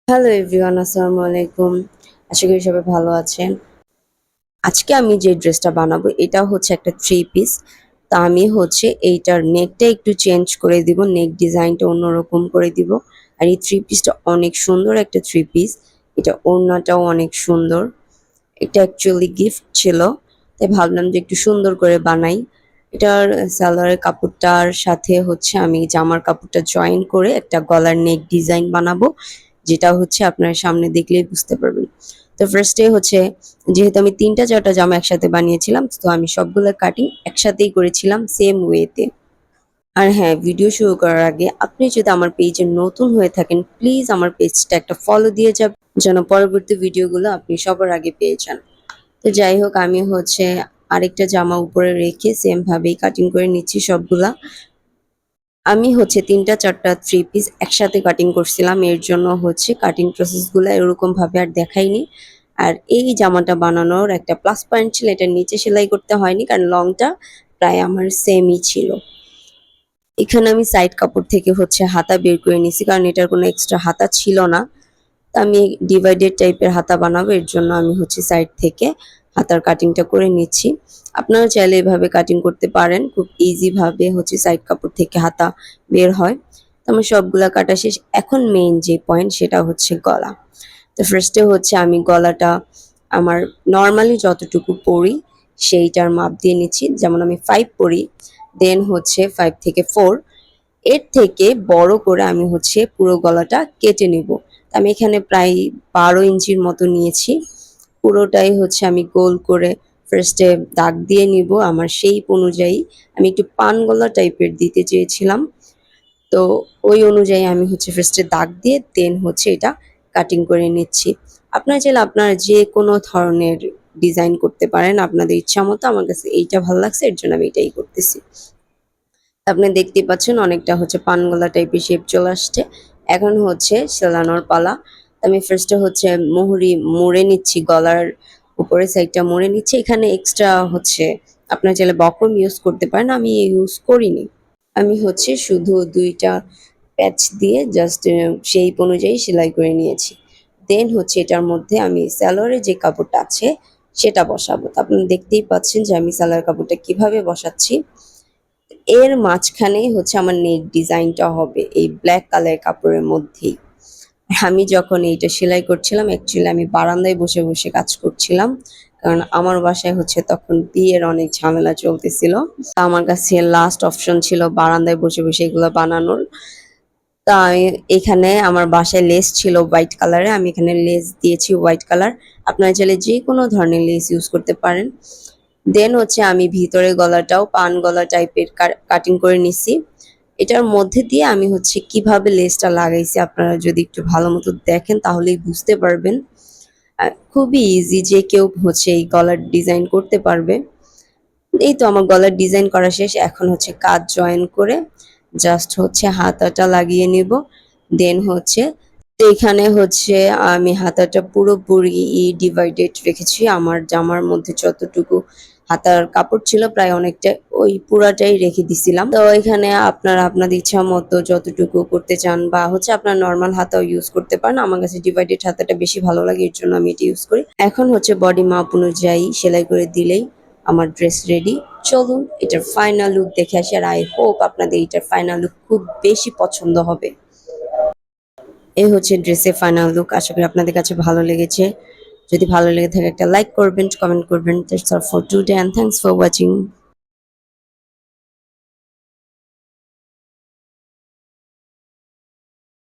Hello everyone, আসসালামু আলাইকুম। আশা করি সবাই ভালো আছেন। আজকে আমি যে ড্রেসটা বানাবো এটা হচ্ছে একটা থ্রি পিস। তা আমি হচ্ছে এইটার নেকটা একটু চেঞ্জ করে দিব, নেক ডিজাইনটা অন্যরকম করে দিব। আর এই থ্রি পিসটা অনেক সুন্দর একটা থ্রি পিস। এটা ওড়নাটাও অনেক সুন্দর। এটা অ্যাকচুয়ালি গিফট ছিল, তাই ভাবলাম যে একটু সুন্দর করে বানাই। এটার সালোয়ারের কাপড়টার সাথে হচ্ছে আমি জামার কাপড়টা জয়েন করে একটা গলার নেক ডিজাইন বানাবো, যেটা হচ্ছে আপনারা সামনে দেখলেই বুঝতে পারবেন। তো ফার্স্টে হচ্ছে, যেহেতু আমি ৩টা ৪টা জামা একসাথে বানিয়েছিলাম, তো আমি সবগুলো কাটিং একসাথেই করেছিলাম সেম ওয়েতে। আর হ্যাঁ, ভিডিও শুরু করার আগে আপনি যদি আমার পেজে নতুন হয়ে থাকেন, প্লিজ আমার পেজটা একটা ফলো দিয়ে যাবেন, যেন পরবর্তী ভিডিওগুলো আপনি সবার আগে পেয়ে যান। তো যাই হোক, আমি হচ্ছে আরেকটা জামা উপরে রেখে সেম ভাবেই কাটিং করে নিচ্ছি সবগুলা। আমি হচ্ছে ৩টা ৪টা থ্রি পিস একসাথে কাটিং করছিলাম, এর জন্য হচ্ছে কাটিং প্রসেসগুলো এরকম ভাবে আর দেখাইনি। আর এই জামাটা বানানোর একটা প্লাস পয়েন্ট ছিল, এটার নিচে সেলাই করতে হয়নি, কারণ লংটা প্রায় আমার সেমই ছিল। এখানে আমি সাইড কাপড় থেকে হচ্ছে হাতা বের করে নিছি, কারণ এটার কোনো এক্সট্রা হাতা ছিল না। তো আমি ডিভাইডেড টাইপের হাতা বানাবো, এর জন্য আমি হচ্ছে সাইড থেকে হাতার কাটিংটা করে নিচ্ছি। আপনারা চাইলে এভাবে কাটিং করতে পারেন, খুব ইজি ভাবে হচ্ছে সাইড কাপড় থেকে হাতা বের হয়। তো আমার সবগুলা কাটা শেষ। এখন মেইন যে পয়েন্ট সেটা হচ্ছে গলা। তো ফার্স্টে হচ্ছে আমি গলাটা আমার নর্মালি যতটুকু পরি সেইটার মাপ দিয়ে নিচ্ছি। যেমন আমি 5 পরি, দেন হচ্ছে 5 থেকে 4 এর থেকে বড় করে আমি হচ্ছে পুরো গলাটা কেটে নেব। আমি এখানে প্রায় ১২ ইঞ্চির মতো নিয়েছি। পুরোটাই হচ্ছে আমি গোল করে ফার্স্টে দাগ দিয়ে নিব আমার শেপ অনুযায়ী। আমি একটু পান গলা টাইপের দিতে চেয়েছিলাম। তো ওই অনুযায়ী আমি হচ্ছে ফার্স্টে দাগ দিয়ে দেন হচ্ছে এটা কাটিং করে নিচ্ছি। আপনারা চাইলে আপনারা যে কোনো ধরনের ডিজাইন করতে পারেন আপনাদের ইচ্ছা মতো। আমার কাছে এইটা ভালো লাগছে, এর জন্য আমি এটাই করতেছি। আপনি দেখতেই পাচ্ছেন অনেকটা হচ্ছে পান গলা টাইপের শেপ চলে আসছে। এখন হচ্ছে সেলানোর পালা। আমি ফার্স্টে হচ্ছে মুহুরি মুড়ে নিচ্ছি, গলার উপরের সাইডটা মুড়ে নিচ্ছি। এখানে এক্সট্রা হচ্ছে আপনারা চাইলে বক্রম ইউজ করতে পারেন, আমি ইউজ করিনি। আমি হচ্ছে শুধু ২ টা প্যাচ দিয়ে জাস্ট শেপ অনুযায়ী সেলাই করে নিয়েছি। দেন হচ্ছে এটার মধ্যে আমি সালোয়ারের যে কাপড়টা আছে সেটা বসাবো। তো আপনারা দেখতেই পাচ্ছেন যে আমি সালোয়ার কাপড়টা কিভাবে বসাচ্ছি। এর মাঝখানেই হচ্ছে আমার নেক ডিজাইনটা হবে এই ব্ল্যাক কালারের কাপড়ের মধ্যেই। আমি যখন এইটা সেলাই করছিলাম, অ্যাকচুয়ালি আমি বারান্দায় বসে বসে কাজ করছিলাম, কারণ আমার বাসায় হচ্ছে তখন বিয়ের অনেক ঝামেলা চলতেছিল। তা আমার কাছে লাস্ট অপশন ছিল বারান্দায় বসে বসে এগুলো বানানোর। তা আমি এখানে আমার বাসায় লেস ছিল হোয়াইট কালারের, আমি এখানে লেস দিয়েছি হোয়াইট কালার। আপনারা চাইলে যে কোনো ধরনের লেস ইউজ করতে পারেন। দেন হচ্ছে আমি ভিতরে গলাটাও পান গলা টাইপের কাটিং করে নিছি। এটার মধ্যে দিয়ে আমি হচ্ছে কিভাবে লেসটা লাগাইছি আপনারা যদি একটু ভালো মতো দেখেন তাহলেই বুঝতে পারবেন। খুবই ইজি, যে কেউ হচ্ছে এই গলার ডিজাইন করতে পারবে। এই তো আমার গলার ডিজাইন করা শেষ। এখন হচ্ছে কাজ জয়েন করে জাস্ট হচ্ছে হাতাটা লাগিয়ে নিব। দেন হচ্ছে, তো এখানে হচ্ছে আমি হাতাটা পুরোপুরি ডিভাইডেড রেখেছি। আমার জামার মধ্যে যতটুকু হাতার কাপড় ছিল প্রায় অনেকটা ওই পুরাটাই রেখে দিছিলাম। তো এখানে আপনারা আপনাদের ইচ্ছা মতো যতটুকু করতে চান বা হচ্ছে আপনার নর্মাল হাতাও ইউজ করতে পারেন। আমার কাছে ডিভাইডেড হাতাটা বেশি ভালো লাগে, এর জন্য আমি এটা ইউজ করি। এখন হচ্ছে বডি মাপ অনুযায়ী সেলাই করে দিলেই আমার ড্রেস রেডি। চলুন এটার ফাইনাল লুক দেখে আসি, আর আই হোপ আপনাদের এটার ফাইনাল লুক খুব বেশি পছন্দ হবে। এই হচ্ছে ড্রেসের ফাইনাল লুক। আশা করি আপনাদের কাছে ভালো লেগেছে। যদি ভালো লেগে থাকে একটা লাইক করবেন, কমেন্ট করবেন। That's all for today, and thanks for watching.